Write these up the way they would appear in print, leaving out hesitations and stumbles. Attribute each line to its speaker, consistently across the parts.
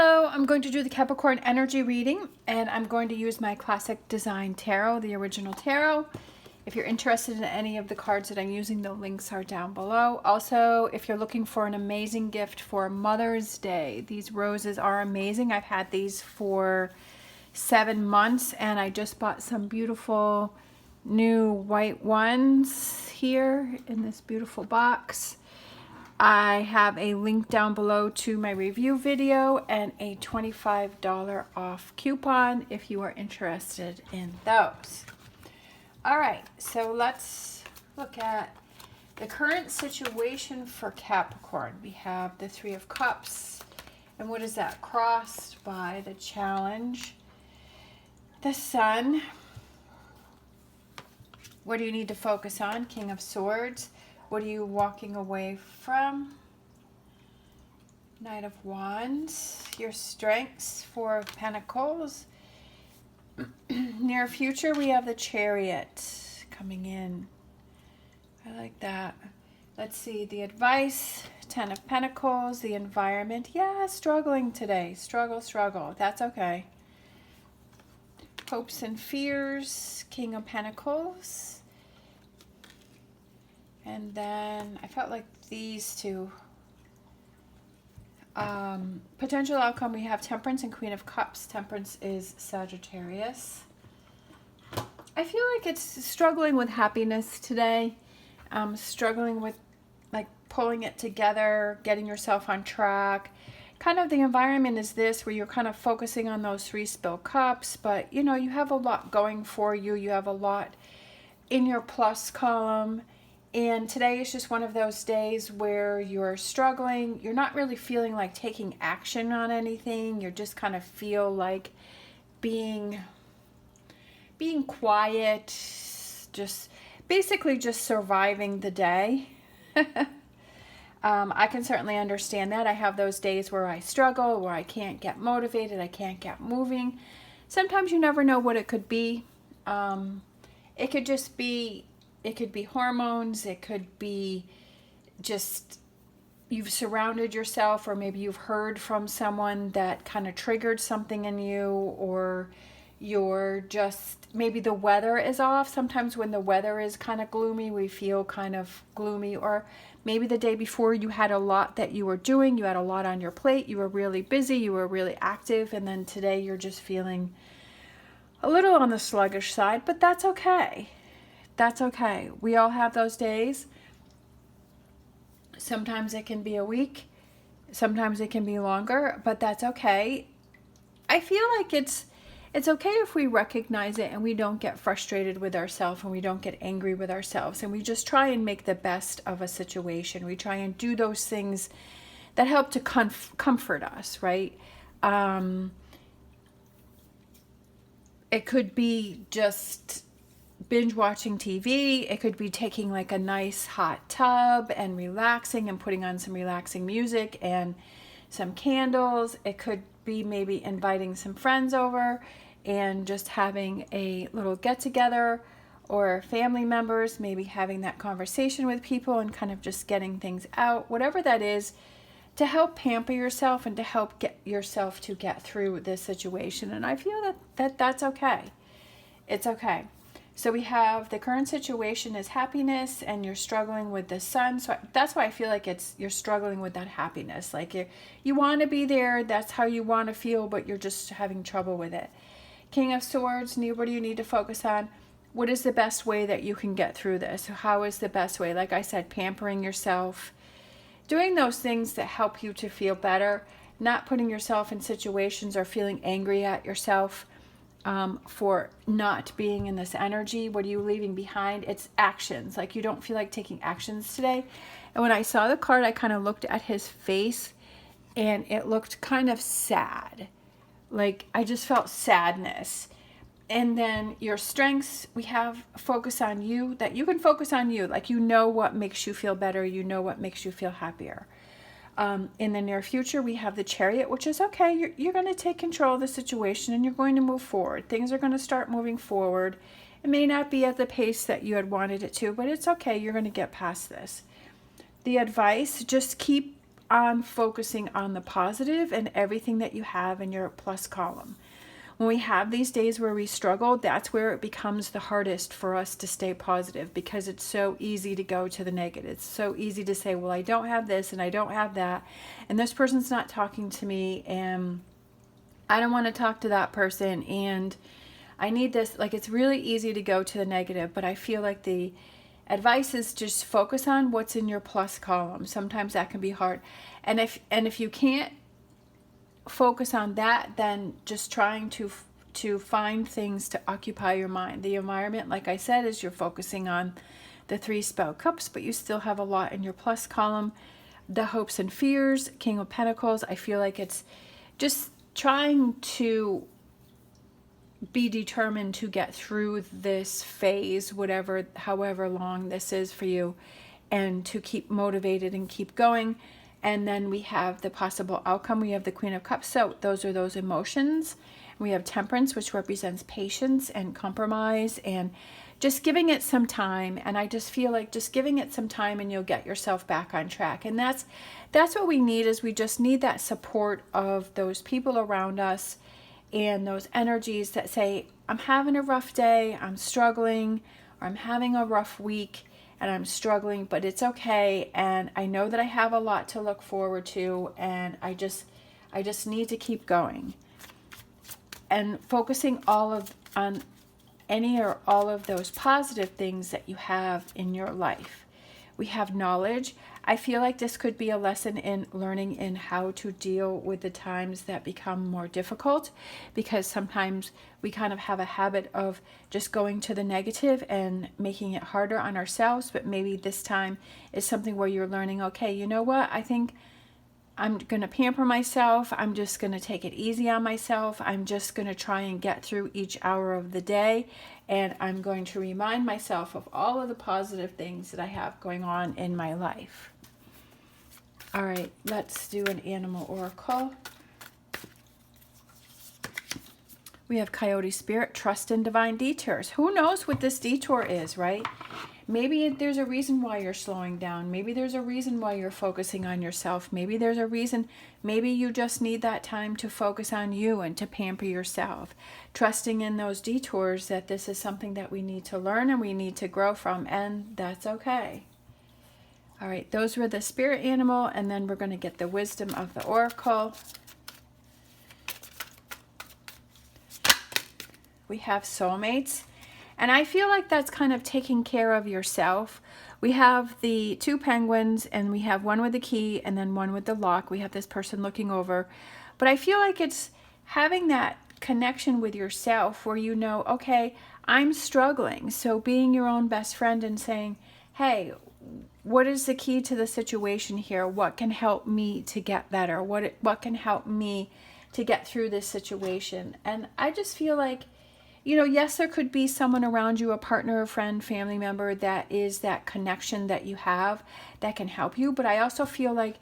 Speaker 1: Hello, I'm going to do the Capricorn energy reading, and I'm going to use my classic design tarot, the original tarot. If you're interested in any of the cards that I'm using, the links are down below. Also, if you're looking for an amazing gift for Mother's Day, these roses are amazing. I've had these for 7 months, and I just bought some beautiful new white ones here in this beautiful box. I have a link down below to my review video and a $25 off coupon if you are interested in those. All right, so let's look at the current situation for Capricorn. We have the Three of Cups, and what is that? Crossed by the challenge, the Sun. What do you need to focus on? King of Swords. What are you walking away from? Knight of Wands. Your strengths. Four of Pentacles. Near future, we have the Chariot coming in. I like that. Let's see. The advice. 10 of Pentacles. The environment. Yeah, struggling today. Struggle. That's okay. Hopes and fears. King of Pentacles. And then I felt like these two. Potential outcome, we have Temperance and Queen of Cups. Temperance is Sagittarius. I feel like it's struggling with happiness today. Struggling with like pulling it together, getting yourself on track. Kind of the environment is this, where you're kind of focusing on those 3 spilled cups, but you know, you have a lot going for you. You have a lot in your plus column. And today is just one of those days where you're struggling. You're not really feeling like taking action on anything. You just kind of feel like being quiet, just basically just surviving the day. I can certainly understand that. I have those days where I struggle, where I can't get motivated, I can't get moving. Sometimes you never know what it could be. It could just be It could be hormones, it could be just you've surrounded yourself, or maybe you've heard from someone that kind of triggered something in you, or you're just, maybe the weather is off. Sometimes when the weather is kind of gloomy, we feel kind of gloomy, or maybe the day before you had a lot that you were doing, you had a lot on your plate, you were really busy, you were really active, and then today you're just feeling a little on the sluggish side, but that's okay. That's okay. We all have those days. Sometimes it can be a week. Sometimes it can be longer, but that's okay. I feel like it's okay if we recognize it and we don't get frustrated with ourselves and we don't get angry with ourselves, and we just try and make the best of a situation. We try and do those things that help to comfort us, right? It could be just binge watching TV. It could be taking like a nice hot tub and relaxing and putting on some relaxing music and some candles. It could be maybe inviting some friends over and just having a little get together, or family members, maybe having that conversation with people and kind of just getting things out, whatever that is, to help pamper yourself and to help get yourself to get through this situation. And I feel that's okay. It's okay. So we have the current situation is happiness, and you're struggling with the Sun. So that's why I feel like you're struggling with that happiness. Like you want to be there. That's how you want to feel, but you're just having trouble with it. King of Swords, what do you need to focus on? What is the best way that you can get through this? How is the best way? Like I said, pampering yourself, doing those things that help you to feel better, not putting yourself in situations or feeling angry at yourself for not being in this energy. What are you leaving behind? It's actions. Like you don't feel like taking actions today. And when I saw the card, I kind of looked at his face and it looked kind of sad. Like I just felt sadness. And then your strengths, we have focus on you, that you can focus on you. Like you know what makes you feel better. You know what makes you feel happier. In the near future, we have the Chariot, which is okay. You're going to take control of the situation and you're going to move forward. Things are going to start moving forward. It may not be at the pace that you had wanted it to, but it's okay. You're going to get past this. The advice, just keep on focusing on the positive and everything that you have in your plus column. When we have these days where we struggle, that's where it becomes the hardest for us to stay positive, because it's so easy to go to the negative. It's so easy to say, well, I don't have this and I don't have that, and this person's not talking to me, and I don't want to talk to that person, and I need this. Like, it's really easy to go to the negative, but I feel like the advice is just focus on what's in your plus column. Sometimes that can be hard. And if you can't focus on that, then just trying to find things to occupy your mind. The environment, like I said, is you're focusing on the 3 spell cups, but you still have a lot in your plus column. The hopes and fears, King of Pentacles, I feel like it's just trying to be determined to get through this phase, however long this is for you, and to keep motivated and keep going. And then we have the possible outcome. We have the Queen of Cups. So those are those emotions. We have Temperance, which represents patience and compromise and just giving it some time. And I just feel like just giving it some time and you'll get yourself back on track. And that's what we need, is we just need that support of those people around us and those energies that say, I'm having a rough day, I'm struggling, or I'm having a rough week and I'm struggling, but it's okay. And I know that I have a lot to look forward to, and I just need to keep going. And focusing on any or all of those positive things that you have in your life. We have knowledge. I feel like this could be a lesson in learning in how to deal with the times that become more difficult, because sometimes we kind of have a habit of just going to the negative and making it harder on ourselves. But maybe this time is something where you're learning, okay, you know what? I think I'm going to pamper myself. I'm just going to take it easy on myself. I'm just going to try and get through each hour of the day. And I'm going to remind myself of all of the positive things that I have going on in my life. All right, let's do an animal oracle. We have Coyote Spirit, trust in divine detours. Who knows what this detour is, right? Maybe there's a reason why you're slowing down. Maybe there's a reason why you're focusing on yourself. Maybe there's a reason. Maybe you just need that time to focus on you and to pamper yourself. Trusting in those detours, that this is something that we need to learn and we need to grow from, and that's okay. All right, those were the spirit animal, and then we're going to get the wisdom of the oracle. We have soulmates. And I feel like that's kind of taking care of yourself. We have the 2 penguins, and we have one with the key and then one with the lock. We have this person looking over. But I feel like it's having that connection with yourself where you know, okay, I'm struggling. So being your own best friend and saying, hey, what is the key to the situation here? What can help me to get better? What can help me to get through this situation? And I just feel like, you know, yes, there could be someone around you, a partner, a friend, family member, that is that connection that you have that can help you. But I also feel like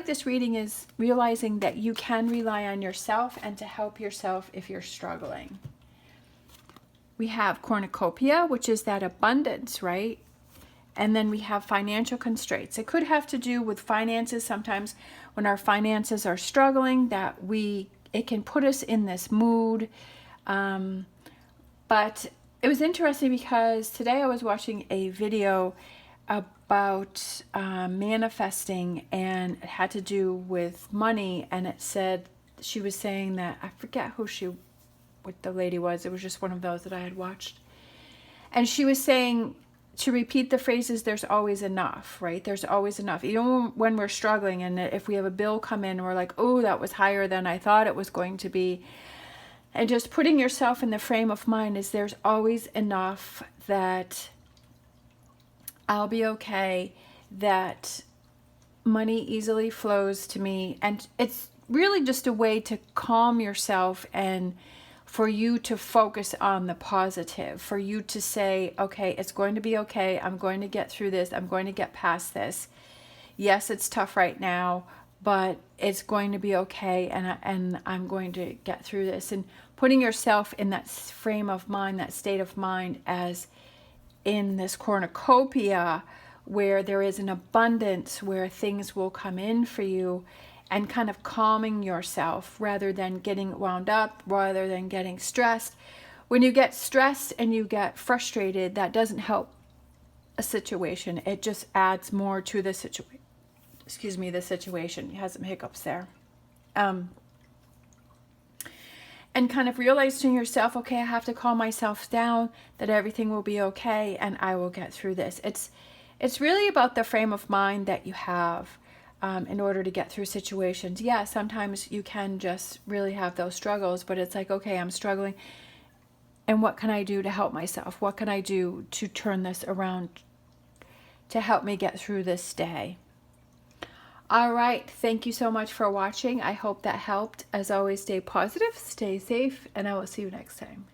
Speaker 1: this reading is realizing that you can rely on yourself and to help yourself if you're struggling. We have cornucopia, which is that abundance, right? And then we have financial constraints. It could have to do with finances. Sometimes when our finances are struggling, it can put us in this mood. But it was interesting because today I was watching a video about manifesting, and it had to do with money, and it said, she was saying that, I forget what the lady was, it was just one of those that I had watched, and she was saying to repeat the phrases, there's always enough, right? There's always enough. Even when we're struggling, and if we have a bill come in and we're like, oh, that was higher than I thought it was going to be. And just putting yourself in the frame of mind is there's always enough, that I'll be okay, that money easily flows to me. And it's really just a way to calm yourself and for you to focus on the positive, for you to say, okay, it's going to be okay. I'm going to get through this. I'm going to get past this. Yes, it's tough right now, but it's going to be okay, and I'm going to get through this. And putting yourself in that frame of mind, that state of mind, as in this cornucopia, where there is an abundance, where things will come in for you, and kind of calming yourself rather than getting wound up, rather than getting stressed. When you get stressed and you get frustrated, that doesn't help a situation. It just adds more to the situation. Excuse me, the situation. You have some hiccups there. And kind of realize to yourself, okay, I have to calm myself down, that everything will be okay and I will get through this. It's really about the frame of mind that you have in order to get through situations. Yeah, sometimes you can just really have those struggles, but it's like, okay, I'm struggling. And what can I do to help myself? What can I do to turn this around to help me get through this day? All right. Thank you so much for watching. I hope that helped. As always, stay positive, stay safe, and I will see you next time.